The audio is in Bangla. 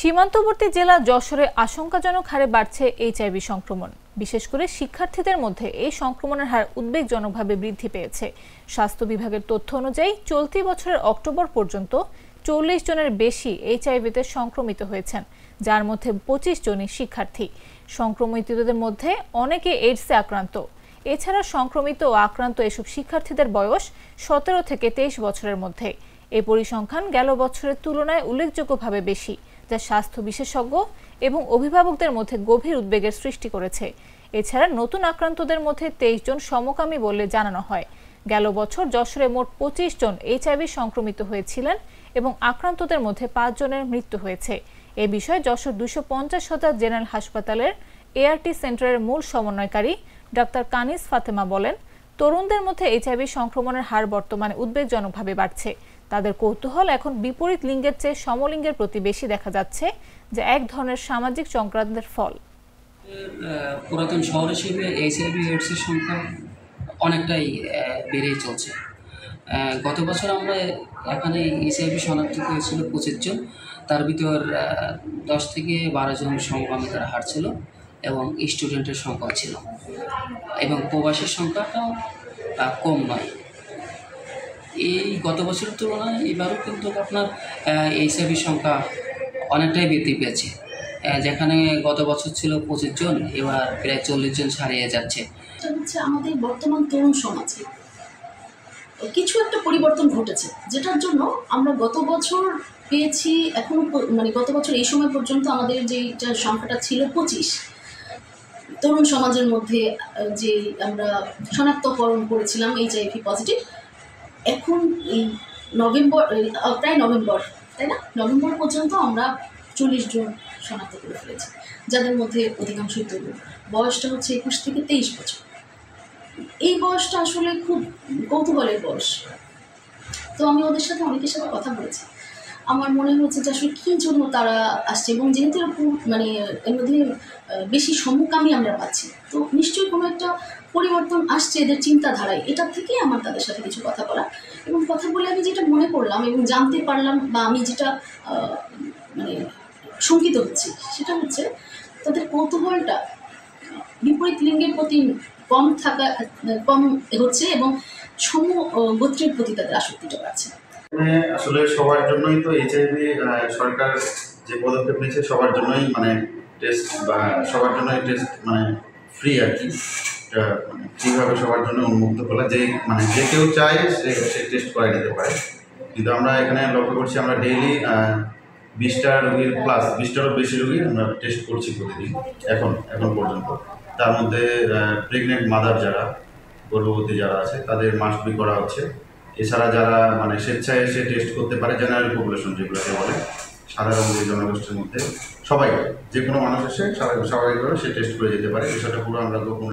সীমান্তবর্তী জেলা যশোরে আশঙ্কাজনক হারে বাড়ছে এইচআইভি সংক্রমণ। বিশেষ করে শিক্ষার্থীদের মধ্যে এই সংক্রমণের হার উদ্বেগজনকভাবে বৃদ্ধি পেয়েছে। স্বাস্থ্য বিভাগের তথ্য অনুযায়ী চলতি বছরের অক্টোবর পর্যন্ত ৪০ জনের বেশি এইচআইভিতে সংক্রমিত হয়েছেন, যার মধ্যে ২৫ জনই শিক্ষার্থী। সংক্রমিতদের মধ্যে অনেকে এইডসে আক্রান্ত। এছাড়া সংক্রমিত ও আক্রান্ত এসব শিক্ষার্থীদের বয়স ১৭ থেকে ২৩ বছরের মধ্যে। এই পরিসংখ্যান গেল বছরের তুলনায় উল্লেখযোগ্যভাবে বেশি, যা স্বাস্থ্য বিশেষজ্ঞ এবং অভিভাবকদের মধ্যে গভীর উদ্বেগের সৃষ্টি করেছে। এছাড়া নতুন আক্রান্তদের মধ্যে ২৩ জন সমকামী বলে জানানো হয়। গেল বছর যশোরে মোট ২৫ জন এইচআইভি সংক্রমিত হয়েছিলেন এবং আক্রান্তদের মধ্যে ৫ জনের মৃত্যু হয়েছে। এ বিষয়ে যশোর ২৫০ জেনারেল হাসপাতালের এআরটি সেন্টারের মূল সমন্বয়কারী ডাক্তার কানিজ ফাতেমা বলেন, তরুণদের মধ্যে এইচআইভি সংক্রমণের হার বর্তমানে উদ্বেগজনকভাবে বাড়ছে। তাদের কৌতূহল এখন বিপরীত লিঙ্গের চেয়ে সমলিঙ্গের প্রতি বেশি দেখা যাচ্ছে, যা এক ধরনের সামাজিক সংক্রান্তের ফল। পুরাতন শহর হিসেবে এইচআইভি এইডসের সংখ্যা অনেকটাই বেড়েই চলছে। গত বছর আমরা এখানে এইচআইভি শনাক্ত হয়েছিল ২৫ জন, তার ভিতর ১০ থেকে ১২ জন সমকামিতার হার ছিল এবং স্টুডেন্টের সংখ্যাও ছিল, এবং প্রবাসীর সংখ্যাটাও কম নয়। এই গত বছরের তুলনায় এবারও কিন্তু আপনার এইচআইভি সংখ্যা অনেকটাই বৃদ্ধি পেয়েছে। যেখানে গত বছর ছিল ২৫ জন, এবার প্রায় ৪০ জন ছাড়িয়ে যাচ্ছে। এটা হচ্ছে আমাদের বর্তমান তরুণ সমাজে কিছু একটা পরিবর্তন ঘটেছে, যেটার জন্য আমরা গত বছর পেয়েছি এখনো গত বছর এই সময় পর্যন্ত আমাদের যে সংখ্যাটা ছিল ২৫ তরুণ সমাজের মধ্যে যে আমরা শনাক্তকরণ করেছিলাম এইচআইভি পজিটিভ। এখন এই প্রায় নভেম্বর, তাই না, নভেম্বর পর্যন্ত আমরা ৪০ জন শনাক্ত করে ফেলেছি, যাদের মধ্যে অধিকাংশই তরুণ। বয়সটা হচ্ছে ২১ থেকে ২৩ বছর। এই বয়সটা আসলে খুব কৌতূহলের বয়স। তো আমি ওদের সাথে অনেকের সাথে কথা বলেছি। আমার মনে হচ্ছে যে আসলে কী জন্য তারা আসছে, এবং যেহেতু এর মধ্যে বেশি সমকামী আমরা পাচ্ছি, তো নিশ্চয়ই কোনো একটা পরিবর্তন আসছে এদের চিন্তাধারায়। এটার থেকেই আমার তাদের সাথে কিছু কথা বলা, এবং কথা বলে আমি যেটা মনে করলাম এবং জানতে পারলাম, বা আমি যেটা শঙ্কিত হচ্ছি, সেটা হচ্ছে তাদের কৌতূহলটা বিপরীত লিঙ্গের প্রতি কম হচ্ছে, এবং সম গোত্রের প্রতি তাদের আসক্তিটা বাড়ছে। আসলে সবার জন্যই তো এইচআইভি সরকার যে পদক্ষেপ নিয়েছে, সবার জন্যই টেস্ট, বা সবার জন্যই টেস্ট ফ্রি আর কি। ফ্রিভাবে সবার জন্য উন্মুক্ত করা, যে কেউ চায় সে টেস্ট করে নিতে পারে। কিন্তু আমরা এখানে লক্ষ্য করছি, আমরা ডেইলি 20টা রোগীর প্লাস 20টারও বেশি রোগী আমরা টেস্ট করছি প্রতিদিন এখন পর্যন্ত। তার মধ্যে প্রেগনেন্ট মাদার যারা, গর্ভবতী যারা আছে, তাদের মাস্ট বি করা হচ্ছে। এছাড়া যারা স্বেচ্ছায় এসে টেস্ট করতে পারে, জেনারেল পপুলেশন যেগুলোকে বলে, সাধারণ যে জনগোষ্ঠীর মধ্যে সবাই, যে কোনো মানুষ এসে স্বাভাবিকভাবে সে টেস্ট করে যেতে পারে। বিষয়টা পুরো আমরা গোপন